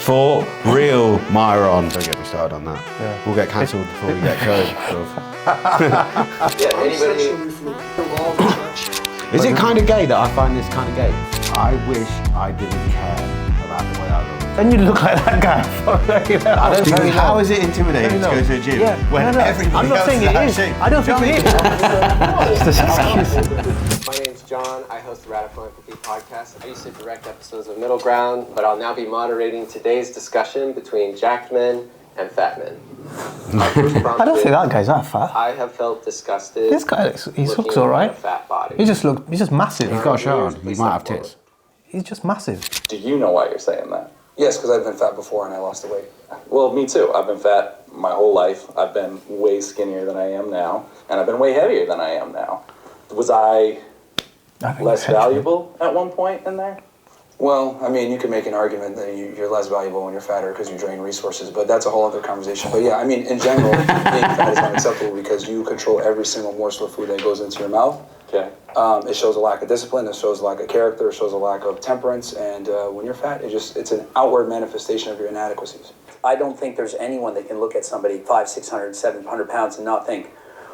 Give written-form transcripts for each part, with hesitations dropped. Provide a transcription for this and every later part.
For real, Myron. Don't get me started on that. Yeah. We'll get cancelled before we get code. Yeah, anybody... Is it kind of gay that I find this kind of gay? I wish I didn't care about the way I look. Then you look like that guy. How is it intimidating to go to a gym when everybody I'm not else saying is it out is. shape? I don't think it is. My name's John. I host the Radical Empathy podcast. I used to direct episodes of Middle Ground, but I'll now be moderating today's discussion between jacked men and fat men. I don't think that guy's that fat. I have felt disgusted. This guy, he looks all right. Fat body. He's just massive. He's got a shirt on. He might have tits. He's just massive. Do you know why you're saying that? Yes, because I've been fat before and I lost the weight. Well, me too. I've been fat my whole life. I've been way skinnier than I am now, and I've been way heavier than I am now. Was I less valuable at one point in there? Well, I mean, you could make an argument that you're less valuable when you're fatter because you drain resources, but that's a whole other conversation. But yeah, I mean, in general, being fat is unacceptable because you control every single morsel of food that goes into your mouth. Okay. It shows a lack of discipline, it shows a lack of character, it shows a lack of temperance, and when you're fat, it's an outward manifestation of your inadequacies. I don't think there's anyone that can look at somebody 500, 600, 700 pounds and not think,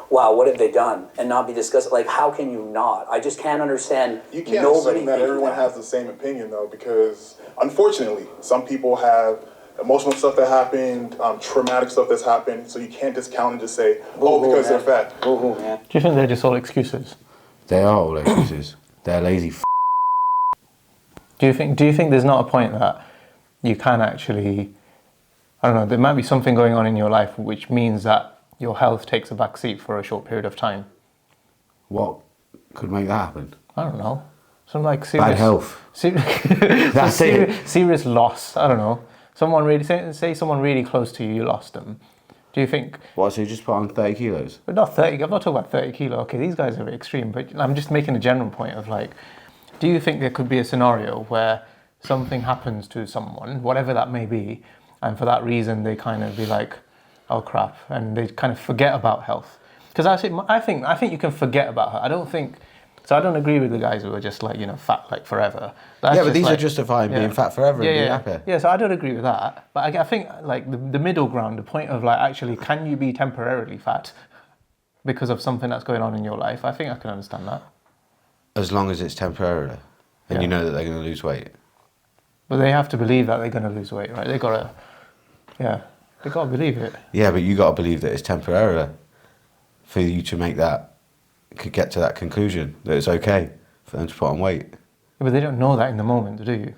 wow, what have they done? And not be disgusted. Like, how can you not? I just can't understand. You can't assume that everyone has the same opinion, though, because unfortunately, some people have emotional stuff that happened, traumatic stuff that's happened, so you can't discount and just say, because they're fat. Do you think they're just all excuses? They are all excuses. They're lazy Do you think there's not a point that you can actually, I don't know, there might be something going on in your life which means that your health takes a back seat for a short period of time? What could make that happen? I don't know. Some like serious... Bad health. That's it. Serious loss. I don't know. Someone really, say someone really close to you, you lost them. Do you think... What, so you just put on 30 kilos? But not 30, I'm not talking about 30 kilo. Okay, these guys are extreme, but I'm just making a general point of like, do you think there could be a scenario where something happens to someone, whatever that may be, and for that reason they kind of be like, oh crap, and they kind of forget about health? Because I think you can forget about her. I don't agree with the guys who are just like, fat like forever. That's but these are justifying being fat forever and being happy. Yeah, so I don't agree with that. But I think like the middle ground, the point of like, actually, can you be temporarily fat because of something that's going on in your life? I think I can understand that. As long as it's temporarily, and you know that they're going to lose weight. But they have to believe that they're going to lose weight, right? They got to believe it. Yeah, but you got to believe that it's temporarily for you to make that, could get to that conclusion that it's okay for them to put on weight. Yeah, but they don't know that in the moment, do you?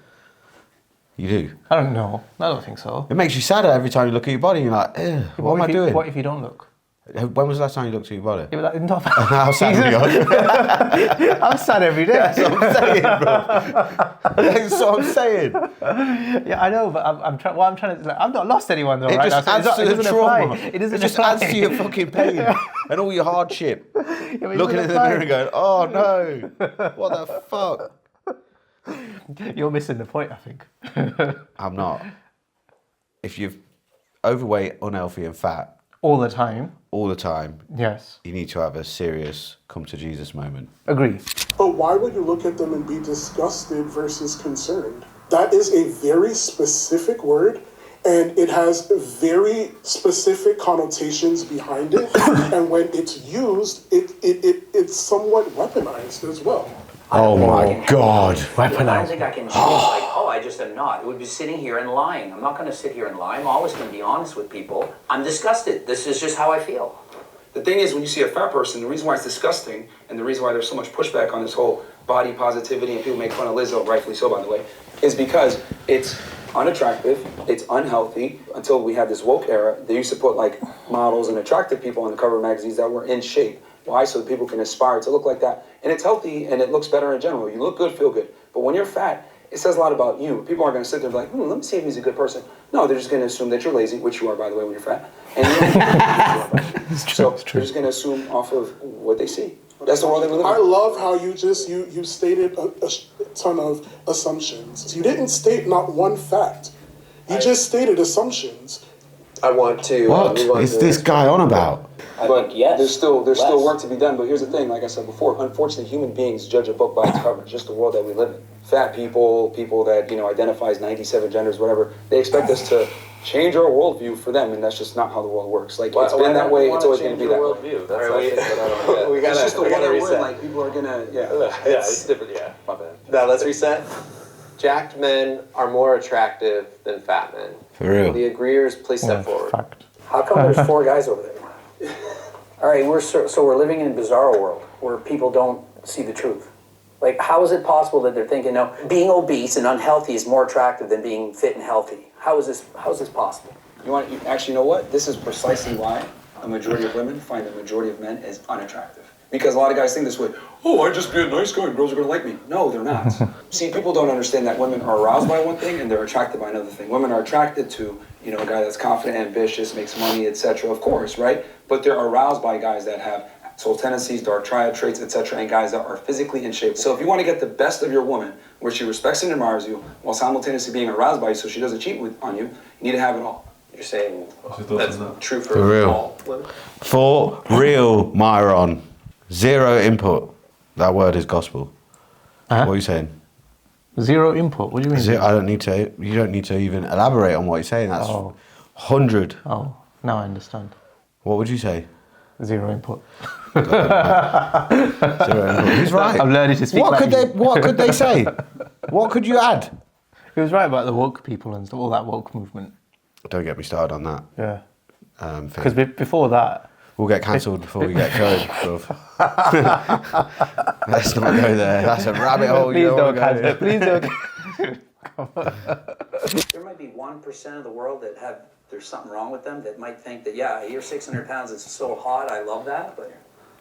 You do. I don't know. I don't think so. It makes you sadder every time you look at your body and you're like, what am I doing? What if you don't look? When was the last time you looked at your body? Yeah, but that's not How sad are you? I'm sad every day. That's what I'm saying, bro. That's what I'm saying. Yeah, I know, but I'm trying. What I'm trying to, like, I've not lost anyone though, right? It just adds to the trauma. It doesn't. It just adds to your fucking pain and all your hardship. Looking in the mirror and going, oh no, what the fuck? You're missing the point, I think. I'm not. If you're overweight, unhealthy, and fat all the time, yes, you need to have a serious come to Jesus moment. Agree. But why would you look at them and be disgusted versus concerned? That is a very specific word, and it has very specific connotations behind it. And when it's used, it's somewhat weaponized as well. Oh my God. I don't think I can change I just am not. It would be sitting here and lying. I'm not going to sit here and lie. I'm always going to be honest with people. I'm disgusted. This is just how I feel. The thing is, when you see a fat person, the reason why it's disgusting and the reason why there's so much pushback on this whole body positivity and people make fun of Lizzo, rightfully so, by the way, is because it's unattractive, it's unhealthy. Until we had this woke era, they used to put like models and attractive people on the cover of magazines that were in shape. Why? So that people can aspire to look like that. And it's healthy and it looks better in general. You look good, feel good. But when you're fat, it says a lot about you. People aren't going to sit there and be like, let me see if he's a good person. No, they're just going to assume that you're lazy, which you are, by the way, when you're fat. And so they're just going to assume off of what they see. That's the world they live in. I love how you stated a ton of assumptions. You didn't state not one fact. You just stated assumptions. I want to What move on is to the this next guy on about? But yes, there's still less. work to be done. But here's the thing, like I said before, unfortunately, human beings judge a book by its cover. Just the world that we live in. Fat people that identify as 97 genders, whatever. They expect us to change our worldview for them, and that's just not how the world works. Like it's been that way. It's always going to be that way. That's we It's just the we world gotta that we're in. reset. Like people are gonna, It's different. Yeah. My bad. Now let's reset. Jacked men are more attractive than fat men. For real. The agreeers, please step forward. Fact. How come there's 4 guys over there? All right, so we're living in a bizarre world where people don't see the truth. Like, how is it possible that they're thinking, no, being obese and unhealthy is more attractive than being fit and healthy? How is this possible? You actually know what? This is precisely why a majority of women find the majority of men as unattractive. Because a lot of guys think this way, oh, I just be a nice guy and girls are going to like me. No, they're not. See, people don't understand that women are aroused by one thing and they're attracted by another thing. Women are attracted to, a guy that's confident, ambitious, makes money, etc., of course, right? But they're aroused by guys that have soul tendencies, dark triad traits, etc., and guys that are physically in shape. So if you want to get the best of your woman, where she respects and admires you, while simultaneously being aroused by you so she doesn't cheat on you, you need to have it all. You're saying that's true For for real. all women? For real, Myron. 0 input. That word is gospel. Huh? What are you saying? 0 input. What do you mean? I don't need to. You don't need to even elaborate on what you're saying. That's 100. Oh, now I understand. What would you say? 0 input. 0 input. He's right. I'm learning to speak. What like could you. they? What could they say? What could you add? He was right about the woke people and stuff, all that woke movement. Don't get me started on that. Yeah. Thing. Because before that, We'll get cancelled before we get going. Bruv. Let's not go there. That's a rabbit hole. please don't cancel. Please don't. There might be 1% of the world that there's something wrong with them that might think that, yeah, you're 600 pounds, it's so hot, I love that, but...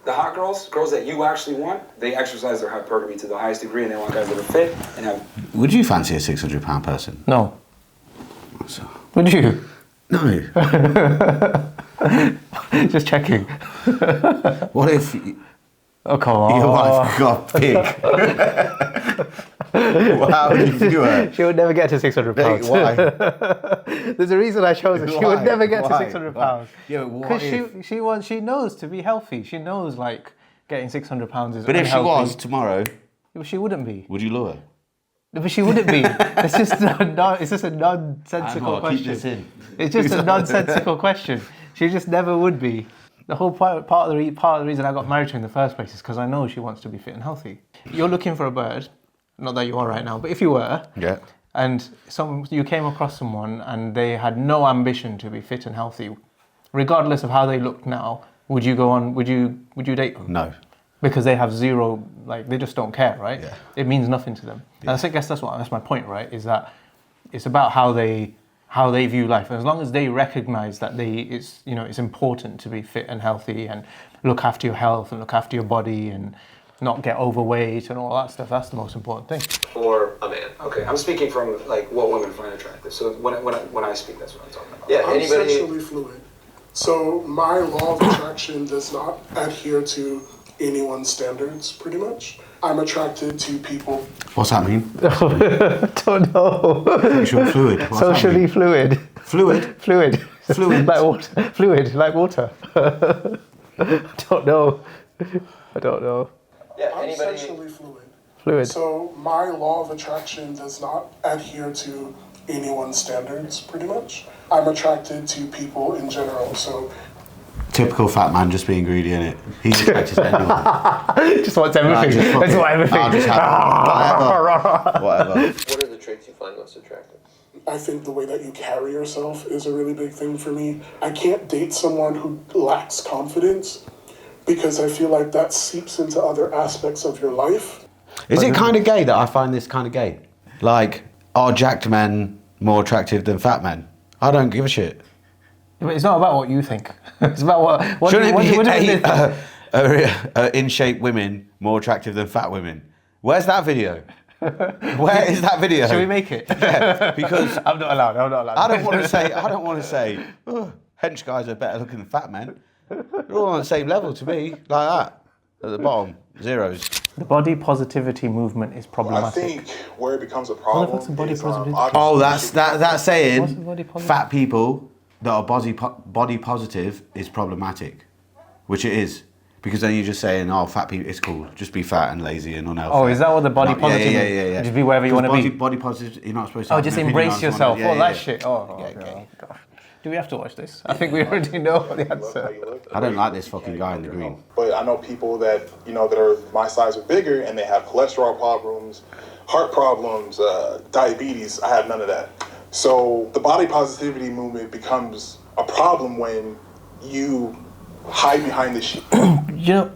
The hot girls that you actually want, they exercise their hypertrophy to the highest degree, and they want guys that are fit and have... Would you fancy a 600-pound person? No. So, Would you? no. Just checking. What if Oh, come on. your wife got big? How would you view her? She would never get to 600 pounds. Why? There's a reason I chose her. She would Why? never get to Why? 600 pounds. Yeah, but what Because she knows to be healthy. She knows like getting 600 pounds is But if she unhealthy. was tomorrow, Well, she wouldn't be. would you lure her? But she wouldn't be. It's just a nonsensical I'll keep question. this in. It's just a nonsensical question. She just never would be. The whole part of the reason I got married to her in the first place is because I know she wants to be fit and healthy. You're looking for a bird, not that you are right now, but if you were, Yeah. and you came across someone and they had no ambition to be fit and healthy, regardless of how they looked now, would you go on? Would you date them? No. Because they have zero, like they just don't care, right? Yeah. It means nothing to them. And I guess that's my point, right? Is that it's about how they view life. And as long as they recognise that it's important to be fit and healthy and look after your health and look after your body and not get overweight and all that stuff, that's the most important thing. Or a man? Okay, I'm speaking from like what women find attractive. So when I speak, that's what I'm talking about. Yeah, I'm anybody... sexually fluid. So my law of attraction does not adhere to anyone's standards, pretty much. I'm attracted to people. What's that mean? Don't know. Sexual fluid. What's that Socially mean? fluid. Fluid? Fluid. Fluid. Like water. Fluid, like water. I don't know. Yeah, I'm anybody... sexually fluid. Fluid. So my law of attraction does not adhere to anyone's standards, pretty much. I'm attracted to people in general, so... Typical fat man just being greedy, innit? He's attracted to anyone. Just wants everything. Just fuck That's it. what everything. I'll just have whatever. What are the traits you find most attractive? I think the way that you carry yourself is a really big thing for me. I can't date someone who lacks confidence because I feel like that seeps into other aspects of your life. Is it kind of gay that I find this kind of gay? Like, are jacked men more attractive than fat men? I don't give a shit. But it's not about what you think. It's about what Shouldn't do you it think? be in-shape women more attractive than fat women? Where's that video? Where is that video? Should we make it? Yeah, because I'm not allowed. I don't want to say, oh, hench guys are better looking than fat men. They're all on the same level to me, like that. At the bottom, zeros. The body positivity movement is I problematic. think where it becomes a the problem fuck's the body is, positivity? Oh, that's saying What's the body positive? fat people that are body positive is problematic, which it is. Because then you're just saying, oh, fat people, it's cool. Just be fat and lazy and unhealthy. Oh, is that what the body positive is? Yeah. Just be wherever you want to be. Body positive, you're not supposed to. Oh, have just an opinion embrace on yourself. someone. That shit. Oh, gosh. Do we have to watch this? I think we already know the answer. I don't like this fucking guy in the green. But I know people that, that are my size or bigger, and they have cholesterol problems, heart problems, diabetes. I have none of that. So the body positivity movement becomes a problem when you hide behind this shit. I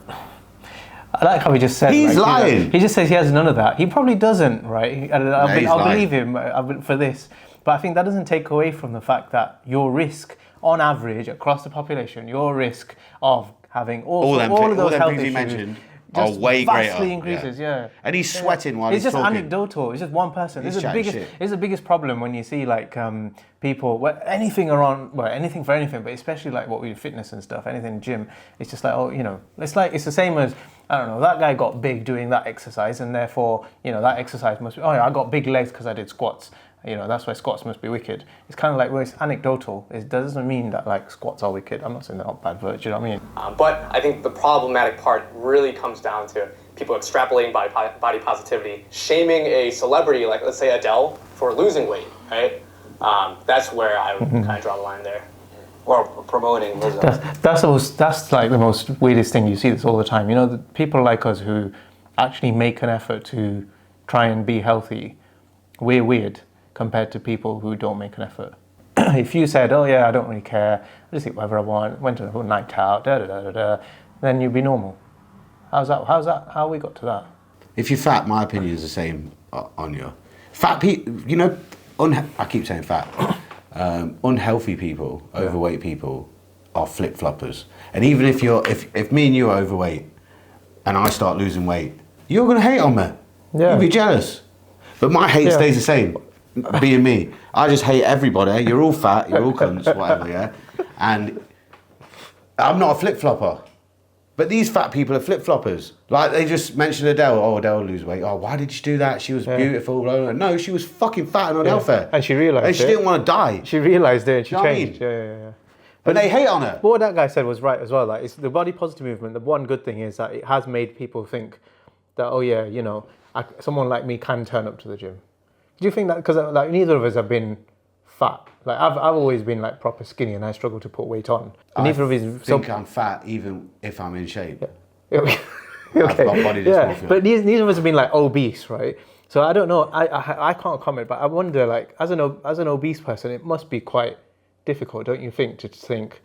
like how he just said. He's lying. He just says he has none of that. He probably doesn't, right? I'll believe him for this. But I think that doesn't take away from the fact that your risk, on average, across the population, your risk of having all of those health issues mentioned are way vastly greater. increases, yeah. And he's sweating while he's talking. talking. It's just anecdotal. It's just one person. He's It's the biggest problem when you see like people, anything for anything, but especially like what we do, fitness and stuff, anything gym. It's just like, it's the same as, I don't know, that guy got big doing that exercise, and therefore, that exercise must be, I got big legs because I did squats. That's why squats must be wicked. It's kind of like, well, it's anecdotal. It doesn't mean that like squats are wicked. I'm not saying they're not bad for it, do you know what I mean? But I think the problematic part really comes down to people extrapolating body positivity, shaming a celebrity like, let's say, Adele, for losing weight, right? That's where I would kind of draw the line there. Or promoting. That's like the most weirdest thing. You see this all the time. The people like us who actually make an effort to try and be healthy, we're weird compared to people who don't make an effort. If you said, oh yeah, I don't really care, I just eat whatever I want, went to a night out, then you'd be normal. How's that? How we got to that? If you're fat, my opinion is the same on you. Fat people, I keep saying fat. Unhealthy people, overweight people are flip-floppers. And even if me and you are overweight and I start losing weight, you're going to hate on me. Yeah. You'll be jealous. But my hate stays the same, being me. I just hate everybody. You're all fat, you're all cunts, whatever, yeah? And I'm not a flip-flopper. But these fat people are flip-floppers. Like, they just mentioned Adele. Oh, Adele will lose weight. Oh, why did she do that? She was beautiful. No, she was fucking fat and unhealthy. And she realised and she didn't want to die. She realised it and she You know changed. what I mean? Yeah. But they hate on her. But what that guy said was right as well. Like, it's the body positive movement. The one good thing is that it has made people think that, oh yeah, someone like me can turn up to the gym. Do you think that, because like neither of us have been fat. Like I've always been like proper skinny and I struggle to put weight on. Neither of us think I'm fat even if I'm in shape. Yeah. Okay. I've got body dysmorphia. But neither of us have been like obese, right? So I don't know. I can't comment, but I wonder, like, as an obese person, it must be quite difficult, don't you think, to think,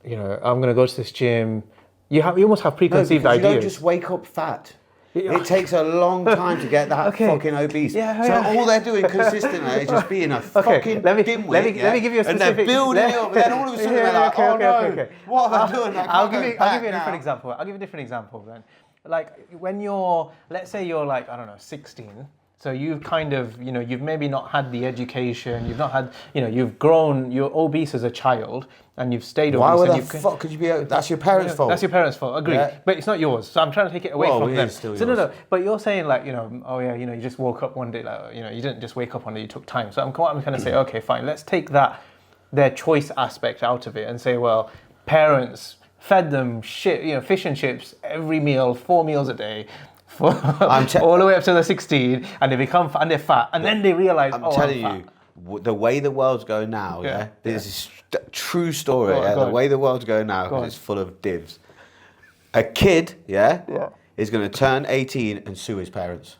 I'm going to go to this gym. You almost have preconceived ideas. You don't just wake up fat. It takes a long time to get that fucking obese. So all they're doing consistently is just being a fucking dimwit. Let me give you a specific... And they're building it up, and then all of a sudden they're like, okay. What have I done? I'll give you a different example. I'll give you a different example then. Like, when let's say you're like, I don't know, 16. So you've kind of, you've maybe not had the education, you've not had, you've grown, you're obese as a child, and you've stayed obese. Why the fuck could you be, that's your parents' fault. That's your parents' fault, agreed. Yeah. But it's not yours, so I'm trying to take it away from them. Still so yours. No, but you're saying like, you just woke up one day, like, you didn't just wake up one day, you took time. So I'm kind of say, okay, fine, let's take their choice aspect out of it and say, well, parents fed them shit, fish and chips every meal, 4 meals a day, all the way up to they're 16, and they become and they're fat, and then they realize, I'm telling you, the way the world's going now, this is a true story. The way the world's going now, because it's full of divs. A kid, is going to turn 18 and sue his parents.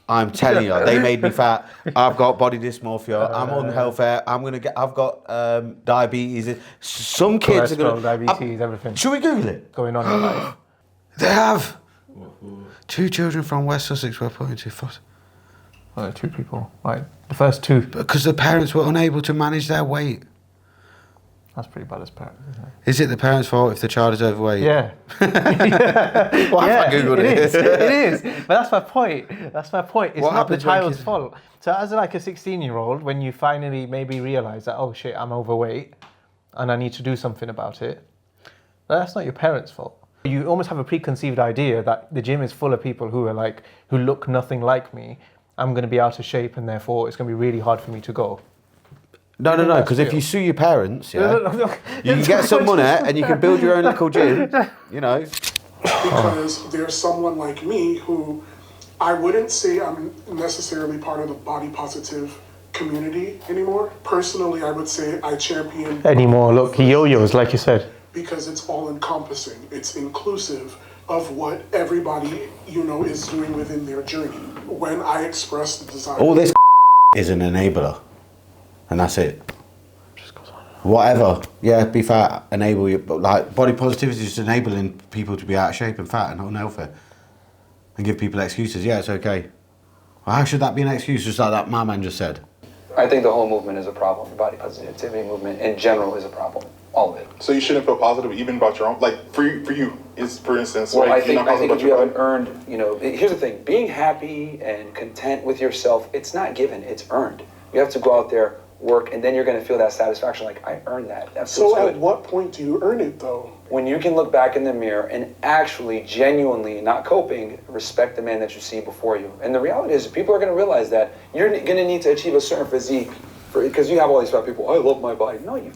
I'm telling you, they made me fat. I've got body dysmorphia. I'm unhealthy. I've got diabetes. Some kids are going to diabetes, everything. Should we Google it? Going on in life. They have. 2 children from West Sussex were put into foster. Oh, 2 people. Right, the first 2. Because the parents were unable to manage their weight. That's pretty bad as parents, isn't it? Is it the parents' fault if the child is overweight? Yeah. Well, I googled it. It is. But that's my point. It's not the child's fault. So as like a 16-year-old, when you finally maybe realise that, oh shit, I'm overweight and I need to do something about it, that's not your parents' fault. You almost have a preconceived idea that the gym is full of people who look nothing like me. I'm going to be out of shape and therefore it's going to be really hard for me to go. No, because if you sue your parents, you can get some money and you can build your own little gym, you know. Because there's someone like me who I wouldn't say I'm necessarily part of the body positive community anymore. Personally, I would say I champion... Anymore, look, yo-yos, like you said. Because it's all encompassing. It's inclusive of what everybody, you know, is doing within their journey. When I express the desire... All this is an enabler. And that's it. Just goes on. Whatever. Yeah, be fat, enable you. Like, body positivity is just enabling people to be out of shape and fat and unhealthy. And give people excuses. Yeah, it's okay. Well, how should that be an excuse? Just like that my man just said. I think the whole movement is a problem. The body positivity movement in general is a problem. All of it. So you shouldn't feel positive even about your own, like for you, is for instance. Well, right, I think if you haven't earned, you know, here's the thing: being happy and content with yourself, it's not given; it's earned. You have to go out there, work, and then you're going to feel that satisfaction. Like, I earned that. That feels good. At what point do you earn it, though? When you can look back in the mirror and actually, genuinely, not coping, respect the man that you see before you. And the reality is, people are going to realize that you're going to need to achieve a certain physique, because you have all these fat people. I love my body. No, you.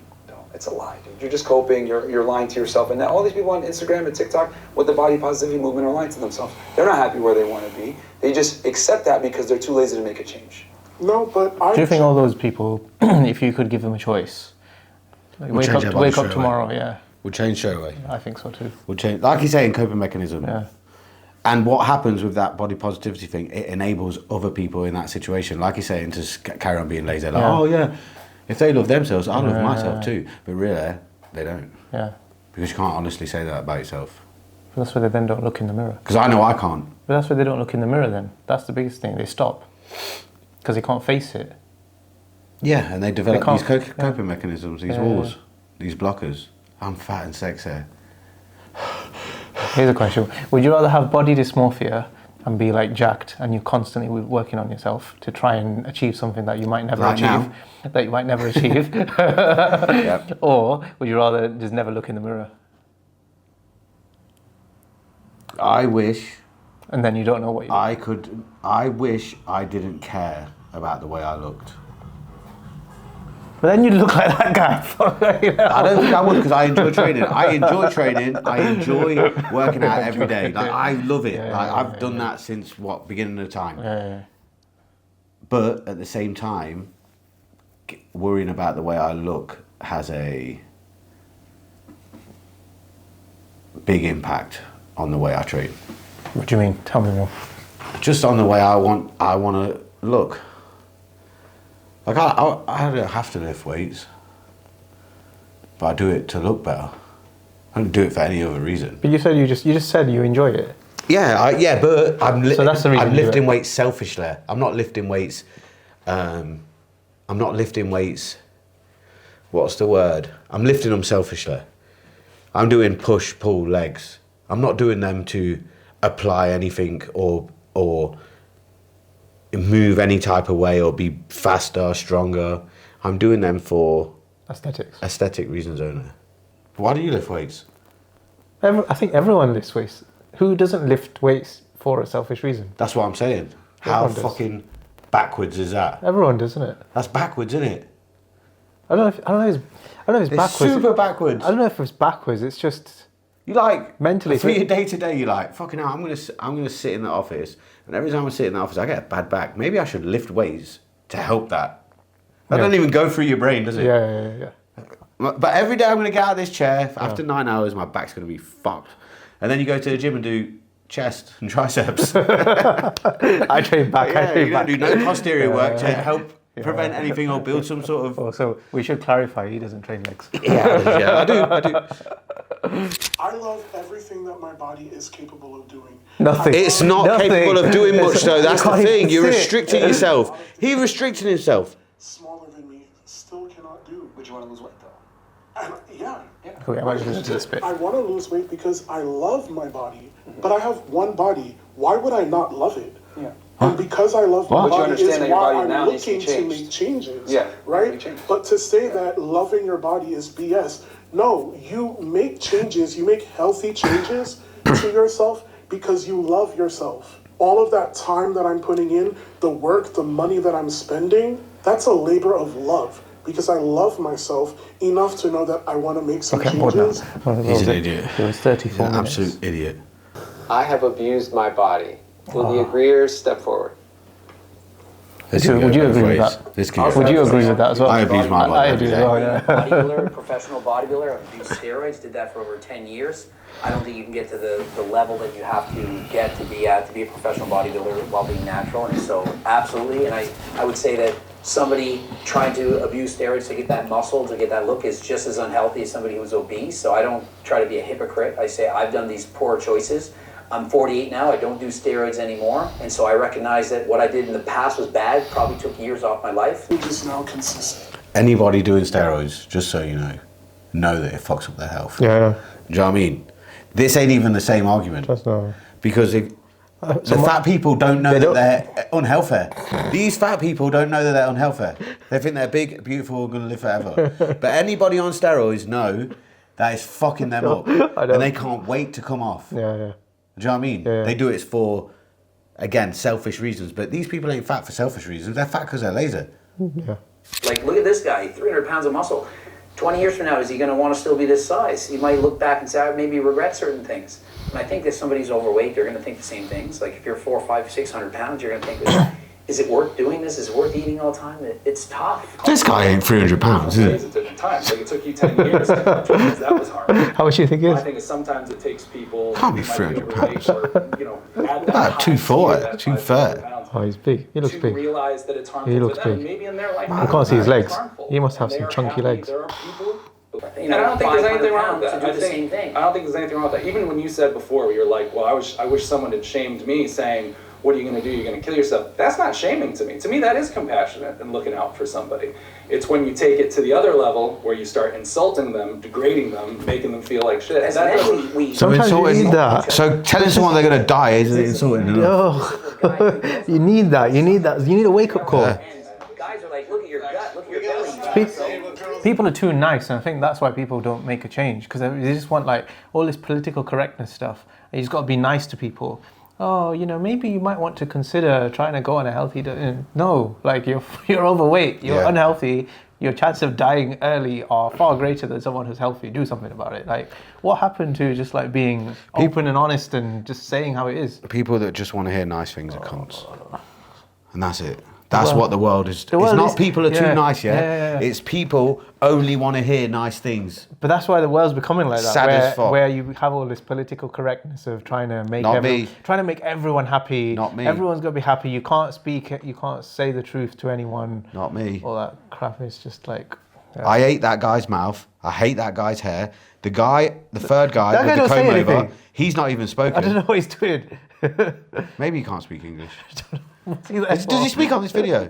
It's a lie, dude. You're just coping, you're lying to yourself. And now all these people on Instagram and TikTok with the body positivity movement are lying to themselves. They're not happy where they want to be. They just accept that because they're too lazy to make a change. No, but Do you think all those people, if you could give them a choice, like wake up tomorrow, yeah. We'll change straight away. I think so too. We'll change, like you say, in coping mechanism. Yeah. And what happens with that body positivity thing, it enables other people in that situation, like you say, to just carry on being lazy. Like, oh yeah. If they love themselves, I love myself too. But really, they don't. Yeah. Because you can't honestly say that about yourself. But that's why they then don't look in the mirror. Because I know I can't. But that's why they don't look in the mirror then. That's the biggest thing. They stop. Because they can't face it. Yeah, and they develop these coping mechanisms, these walls, these blockers. I'm fat and sexy. Here's a question. Would you rather have body dysmorphia and be like jacked and you're constantly working on yourself to try and achieve something that you might never achieve? Yep. Or would you rather just never look in the mirror? I wish. And then you don't know what you I wish I didn't care about the way I looked. But then you'd look like that guy. You know? I don't think I would, because I enjoy training. I enjoy working out every day. Like, I love it. I've done that since beginning of time. Yeah. But at the same time, worrying about the way I look has a big impact on the way I train. What do you mean? Tell me more. Just on the way I want to look. Like I don't have to lift weights, but I do it to look better. I don't do it for any other reason. But you said you just said you enjoy it. Yeah, but so that's the reason I'm lifting weights selfishly. I'm not lifting weights. What's the word? I'm lifting them selfishly. I'm doing push, pull, legs. I'm not doing them to apply anything or move any type of way or be faster, stronger. I'm doing them for aesthetic reasons only. Why do you lift weights? I think everyone lifts weights. Who doesn't lift weights for a selfish reason? That's what I'm saying. How fucking backwards is that? Everyone does, isn't it? That's backwards, isn't it? I don't know if it's backwards. Super backwards. I don't know if it's backwards. It's just you like mentally for your day to day. You like fucking hell. I'm gonna sit in the office, and every time I sit in the office, I get a bad back. Maybe I should lift weights to help that. That doesn't even go through your brain, does it? Yeah. But every day I'm gonna get out of this chair. After 9 hours, my back's gonna be fucked. And then you go to the gym and do chest and triceps. I train back. You're gonna do no posterior work to help prevent anything or build some sort of. Also, we should clarify he doesn't train legs. Yeah, I do. I love everything that my body is capable of doing. Nothing. It's not capable of doing much though. That's the thing. You're restricting yourself. He restricted himself. Smaller than me still cannot do. Would you want to lose weight though? Wait, I might just listen to this bit. I want to lose weight because I love my body, but I have one body. Why would I not love it? Yeah. And because I love my body is that why your body I'm needs to looking to change. make changes. Yeah, right? But to say that loving your body is BS, no, you make changes, you make healthy changes to yourself because you love yourself. All of that time that I'm putting in, the work, the money that I'm spending, that's a labor of love. because I love myself enough to know that I want to make some changes. He's an idiot. It was 34 He's an minutes. absolute idiot. I have abused my body. Will the agreeers step forward? Would you agree with that? Would you agree with that as well? I abuse my body. I do as well, yeah. Bodybuilder, professional bodybuilder, I've used steroids, did that for over 10 years. I don't think you can get to the level that you have to get to be at to be a professional bodybuilder while being natural. And so absolutely, and I would say that somebody trying to abuse steroids to get that muscle, to get that look is just as unhealthy as somebody who's obese. So I don't try to be a hypocrite. I say I've done these poor choices. I'm 48 now, I don't do steroids anymore, and so I recognize that what I did in the past was bad, probably took years off my life. Which is now consistent. Anybody doing steroids, just so you know that it fucks up their health. Yeah, I know. Do you know what I mean? This ain't even the same argument. That's not. Because the fat people don't know that they're unhealthy. These fat people don't know that they're unhealthy. They think they're big, beautiful, and going to live forever. But anybody on steroids know that is fucking them up. And they can't wait to come off. Yeah. Do you know what I mean? Yeah. They do it for, again, selfish reasons. But these people ain't fat for selfish reasons. They're fat because they're lazy. Yeah. Like, look at this guy, 300 pounds of muscle. 20 years from now, is he going to want to still be this size? He might look back and say, I maybe regret certain things. And I think if somebody's overweight, they're going to think the same things. Like, if you're 400, 500, 600 pounds, you're going to think, is it worth doing this? Is it worth eating all the time? It's tough. This guy ain't 300 pounds, is It took time. Like, it took you 10 years. That was hard. How much do you think it is? I think sometimes it takes people. Can't be who might 300 overweight pounds. or, at that About high 240, speed, that 230. 500 pounds, Oh, he's big. He looks to big. realize that it's harmful He looks to them. big. Maybe in their life, I can't see his legs. harmful. He must have And some they're chunky happy. legs. There are people. You And I don't think there's anything wrong with that. To do I the same thing. I don't think there's anything wrong with that. Even when you said before, you're like, well, I wish someone had shamed me, saying, what are you going to do? You're going to kill yourself. That's not shaming to me. To me, that is compassionate and looking out for somebody. It's when you take it to the other level where you start insulting them, degrading them, making them feel like shit. As That men, doesn't- we Sometimes you need that. So telling someone they're going to die isn't insulting enough. Oh, you need that. You need that. You need a wake-up call. And guys are like, look at your gut, look at your belly. People are too nice, and I think that's why people don't make a change, because they just want like all this political correctness stuff. And you just got to be nice to people. Oh, maybe you might want to consider trying to go on a healthy diet. No, like you're overweight, you're unhealthy. Your chances of dying early are far greater than someone who's healthy. Do something about it. Like, what happened to just like being open and honest and just saying how it is? People that just want to hear nice things are cunts. And that's it. That's what the world is. It's not people are too nice, yeah? It's people only want to hear nice things. But that's why the world's becoming like that. Sad as fuck. Where you have all this political correctness of trying to make everyone happy. Not me. Everyone's got to be happy. You can't speak. You can't say the truth to anyone. Not me. All that crap is just like. Yeah. I hate that guy's mouth. I hate that guy's hair. The third guy That guy with don't the say comb over, anything. he's not even spoken. I don't know what he's doing. Maybe he can't speak English. What's he there Does for? he speak on this video?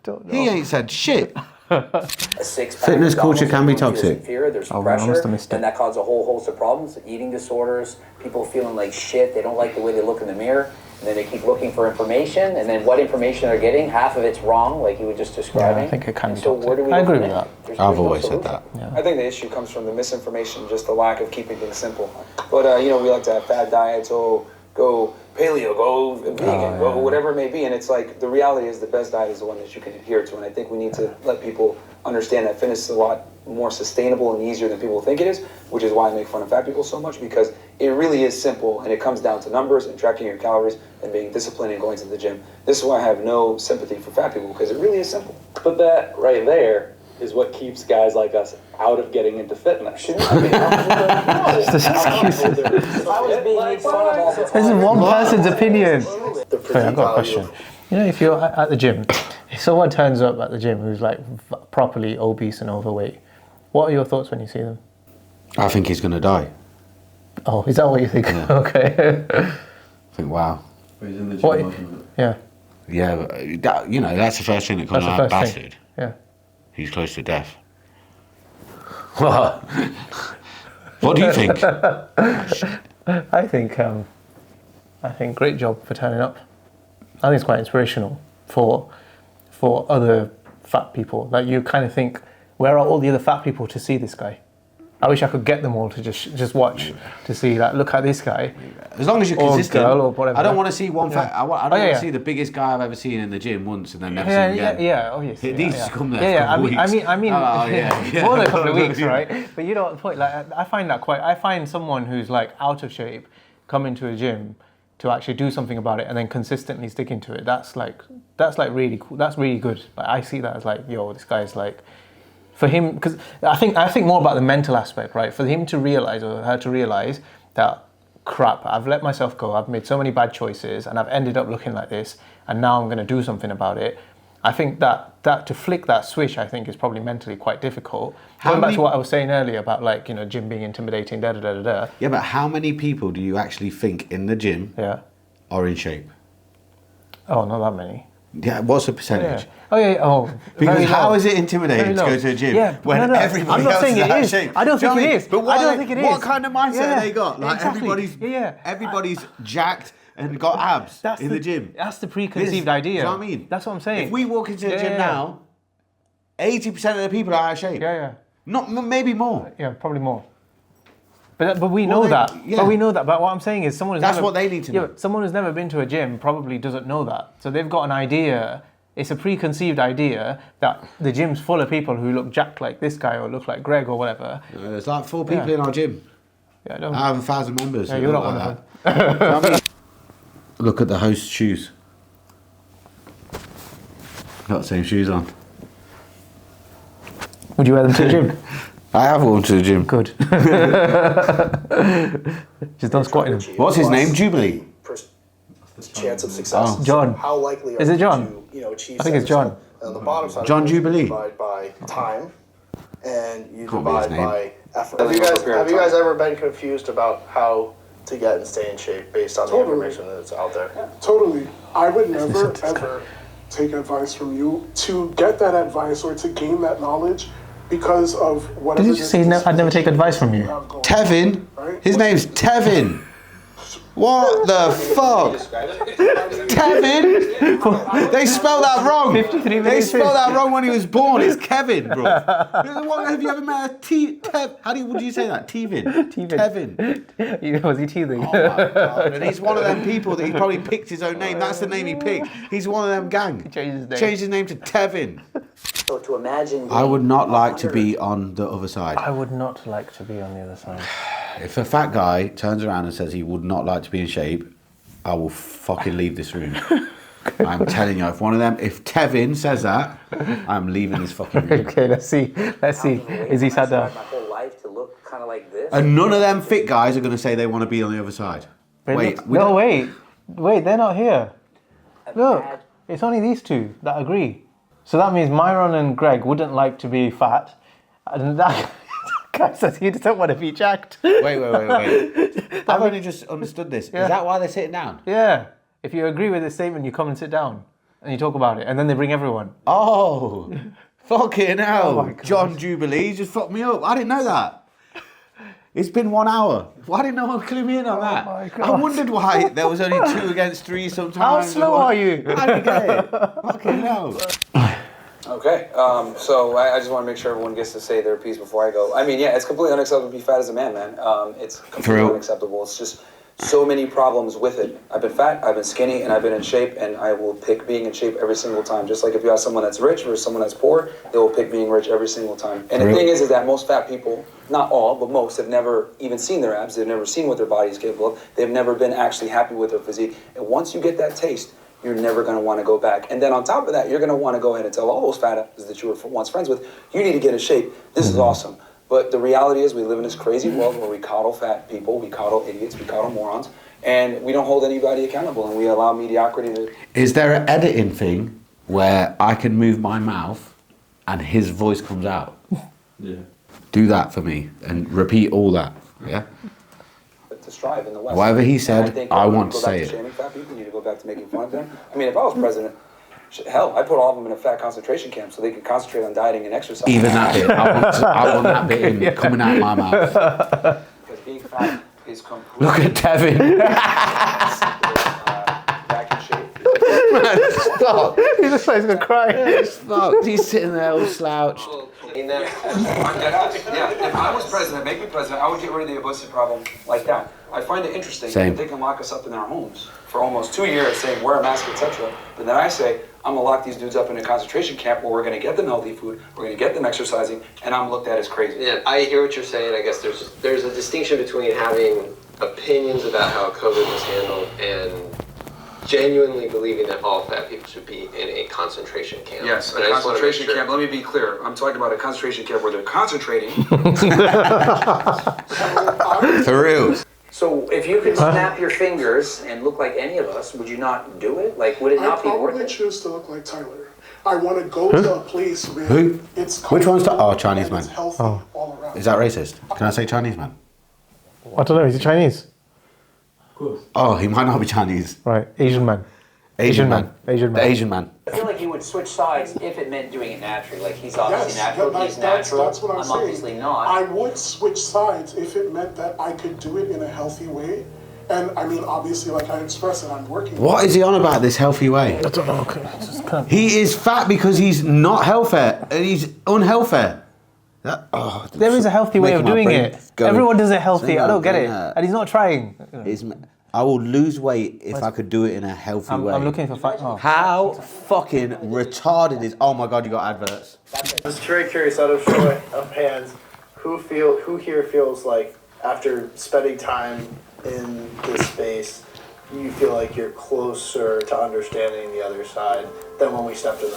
Don't know. He ain't said shit. A six-pack Fitness of culture McDonald's, can be everyone feels toxic. inferior, there's Oh, man, I must have pressure, missed it. and that causes a whole host of problems. Eating disorders, people feeling like shit, they don't like the way they look in the mirror, and then they keep looking for information, and then what information they're getting, half of it's wrong, like you were just describing. Yeah, I think it can And be so toxic. where do we I go agree from with there? that. There's I've no always said solution. that. I think the issue comes from the misinformation, just the lack of keeping things simple. But we like to have fad diets, go paleo, go vegan, go whatever it may be. And it's like, the reality is the best diet is the one that you can adhere to. And I think we need to let people understand that fitness is a lot more sustainable and easier than people think it is, which is why I make fun of fat people so much, because it really is simple, and it comes down to numbers and tracking your calories and being disciplined and going to the gym. This is why I have no sympathy for fat people, because it really is simple. But that right there is what keeps guys like us out of getting into fitness. Just excuses. I was being made fun of all the time. This is one person's opinion. Sorry, I've got a question. If you're at the gym, if someone turns up at the gym who's like properly obese and overweight, what are your thoughts when you see them? I think he's going to die. Oh, is that what you think? Yeah. Okay. I think, wow. What? Yeah. Yeah, but that's the first thing that comes That's the out. first thing. Bastard. Yeah. He's close to death. What? What do you think? I think great job for turning up. I think it's quite inspirational for other fat people. Like, you kind of think, where are all the other fat people to see this guy? I wish I could get them all to just watch to see like, look at this guy. As long as you're consistent. Or girl or whatever. I don't want to see one fat. I don't want yeah. to see the biggest guy I've ever seen in the gym once and then never see him again. Yeah, obviously. It needs to come there. Yeah, for a couple I mean, weeks. more than a couple of weeks, right? But you know what the point? Like, I find that I find someone who's like out of shape come into a gym to actually do something about it and then consistently sticking to it. That's really cool. That's really good. Like, I see that as like, yo, this guy's like. For him, because I think more about the mental aspect, right? For him to realize or her to realize that, crap, I've let myself go, I've made so many bad choices and I've ended up looking like this and now I'm going to do something about it. I think that to flick that switch, I think is probably mentally quite difficult. Going back to what I was saying earlier about like, you know, gym being intimidating, Yeah, but how many people do you actually think in the gym are in shape? Oh, not that many. Yeah, what's the percentage? Because how is it intimidating to go to a gym when everybody else is out of shape? I don't think it is. But I don't think it is. What kind of mindset have they got? Like exactly. everybody's jacked and got abs in the gym. That's the preconceived idea. Do you know what I mean? That's what I'm saying. If we walk into the gym now, 80% of the people are out of shape. Yeah. Not maybe more. Yeah, probably more. But we know that. Yeah. But we know that. But what I'm saying is that's what they need to know. Yeah, someone who's never been to a gym probably doesn't know that. So they've got an idea. It's a preconceived idea that the gym's full of people who look jacked like this guy or look like Greg or whatever. There's like 4 people in our gym. Yeah, I don't. I have 1,000 members. Yeah, you're not one of them. Look at the host's shoes. Got the same shoes on. Would you wear them to the gym? I have worn to the gym. Good. Just don't squat in them. What's his name? Jubilee. Chance of success. Oh. John. How likely are Is it John? to achieve? I think it's John. On the bottom side, John Jubilee. Divide by time, and you Can't be his divide name. by effort. Have you guys ever been confused about how to get and stay in shape based on the information that's out there? Totally. I would never, ever take advice from you to get that advice or to gain that knowledge because of whatever. Did you just say I'd never take advice from you? Tevin? His name's Tevin. What the fuck? Kevin? They spelled that wrong. They spelled that wrong when he was born. It's Kevin, bro. Have you ever met a Tev? Would you say that? Tevin. Tevin. Was he teething? Oh my God. And he's one of them people that he probably picked his own name. That's the name he picked. He's one of them gang. He changed his name. Changed his name to Tevin. So to imagine. I would not like to be on the other side. I would not like to be on the other side. If a fat guy turns around and says he would not like to be in shape, I will fucking leave this room. I'm telling you, if Tevin says that, I'm leaving this fucking room. Okay, let's see. Is he sat down? My whole life to look kind of like this. And none of them fit guys are going to say they want to be on the other side. Wait, they're not here. Look, it's only these two that agree. So that means Myron and Greg wouldn't like to be fat, and that guy says he doesn't want to be jacked. Wait. I've only just understood this. Yeah. Is that why they're sitting down? Yeah. If you agree with this statement, you come and sit down and you talk about it, and then they bring everyone. Oh, fucking hell. Oh my God. John Jubilee just fucked me up. I didn't know that. It's been 1 hour. Why didn't no one clue me in on that? My God. I wondered why there was only 2 against 3 sometimes. How slow are you? I didn't get it. Fucking hell. Okay, so I just want to make sure everyone gets to say their piece before I go. I mean, yeah, it's completely unacceptable to be fat as a man. It's completely unacceptable. It's just so many problems with it. I've been fat, I've been skinny, and I've been in shape, and I will pick being in shape every single time. Just like if you have someone that's rich versus someone that's poor, they will pick being rich every single time. And the thing is that most fat people, not all, but most, have never even seen their abs. They've never seen what their body is capable of. They've never been actually happy with their physique. And once you get that taste, you're never going to want to go back. And then on top of that, you're going to want to go ahead and tell all those fat asses that you were once friends with, you need to get in shape. This is awesome. But the reality is we live in this crazy world where we coddle fat people, we coddle idiots, we coddle morons, and we don't hold anybody accountable, and we allow mediocrity to... Is there an editing thing where I can move my mouth and his voice comes out? Yeah. Do that for me and repeat all that, yeah? To strive in the West. Whatever he said, And think I you want go to back say it. Shaming fat people, you need to go back to making fun of them. I mean, if I was president, hell, I'd put all of them in a fat concentration camp so they could concentrate on dieting and exercise. Even that bit, I want that bit in, coming out of my mouth. Because being fat is completely... Look at Tevin. back in shape. Stop. He looks like he's gonna cry. Stop. He's sitting there all slouched. Yeah, if I was president, make me president, I would get rid of the obesity problem like that. I find it interesting that they can lock us up in our homes for almost 2 years saying wear a mask, etc. But then I say, I'm gonna lock these dudes up in a concentration camp where we're gonna get them healthy food, we're gonna get them exercising, and I'm looked at as crazy. Yeah, I hear what you're saying. I guess there's a distinction between having opinions about how COVID was handled and genuinely believing that all fat people should be in a concentration camp. Yes, a concentration camp. Let me be clear. I'm talking about a concentration camp where they're concentrating. For real. So if you could snap your fingers and look like any of us, would you not do it? Like, would it not be worth it? I probably choose to look like Tyler. I want to go to a place where it's Which one's the Chinese man? Healthy all around. Is that racist? Can I say Chinese man? I don't know. Is he Chinese? Oh, he might not be Chinese. Right, Asian man. Asian man. Asian man. The Asian man. I feel like you would switch sides if it meant doing it naturally. Like, he's obviously Yes, natural, that- he's natural, that's what I'm saying. obviously not. I would switch sides if it meant that I could do it in a healthy way. And I mean, obviously, like I expressed it, I'm working. What is he on about, this healthy way? I don't know. Okay, just kind of... He is fat because he's not healthy and he's unhealthy. There is a healthy way of making my doing brain it. go. Everyone does it healthy. I don't get it. Yeah. And he's not trying. I will lose weight if I could do it in a healthy way. I'm looking for fat. Oh. How fucking retarded is... Oh my God, you got adverts. I'm just very curious, out of show of hands, who here feels like after spending time in this space, you feel like you're closer to understanding the other side than when we stepped in the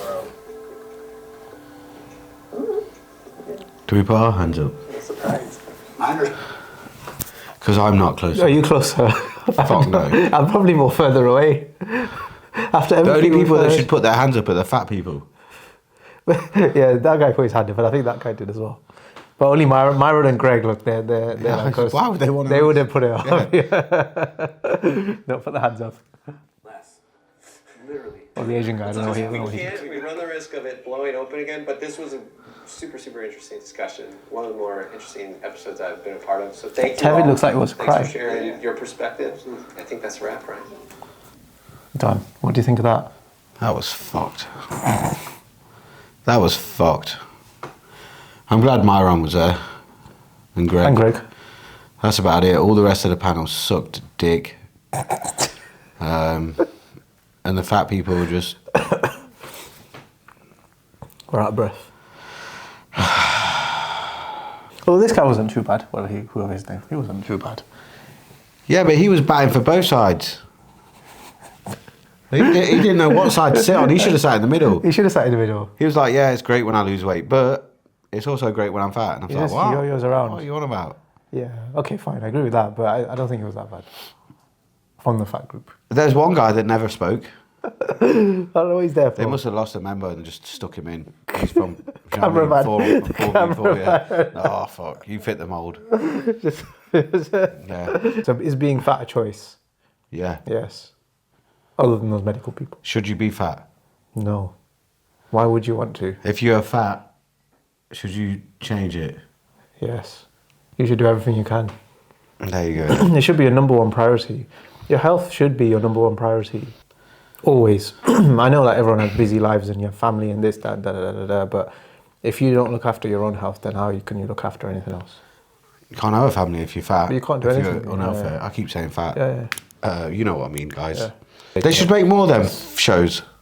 room? Do we put our hands up? Surprise. Because I'm not close. Are you closer? Fuck no. I'm probably more further away. After The only everything people that we've should put their hands up are the fat people. yeah, that guy put his hand up, but I think that guy did as well. But only Myron and Greg, look, they're like close. Why would they want to? They wouldn't put it up. Yeah. Don't put the hands up. Less. Literally. Or the Asian guy, I don't know what he We run the risk of it blowing open again, but this was a super interesting discussion. One of the more interesting episodes I've been a part of. So thank you. Tevin all. looks like he wants to Thanks cry. for sharing your perspectives. I think that's a wrap, right? Done. What do you think of that? That was fucked. That was fucked. I'm glad Myron was there. And Greg. And Greg. That's about it. All the rest of the panel sucked dick. And the fat people were just... We're out of breath. Well, this guy wasn't too bad. Whoever his name, he wasn't too bad. Yeah, but he was batting for both sides. He didn't know what side to sit on. He should have sat in the middle. He should have sat in the middle. He was like, yeah, it's great when I lose weight, but it's also great when I'm fat. And I was like, wow, yo-yos around. what are you on about? Yeah, okay, fine, I agree with that, but I don't think it was that bad. From the fat group. There's one guy that never spoke. I don't know what he's there for. They must have lost a member and just stuck him in. He's from Cameraman. yeah. Oh, fuck. You fit the mould. Yeah. So is being fat a choice? Yeah. Yes. Other than those medical people? Should you be fat? No. Why would you want to? If you're fat, should you change it? Yes. You should do everything you can. There you go. It should be your number one priority. Your health should be your number one priority. Always. I know that everyone has busy lives and your family and this, that, but if you don't look after your own health, then how can you look after anything else? You can't have a family if you're fat. But you can't do if anything. You're unhealthy. Yeah. I keep saying fat. Yeah. You know what I mean, guys. Yeah. They should make more of them shows.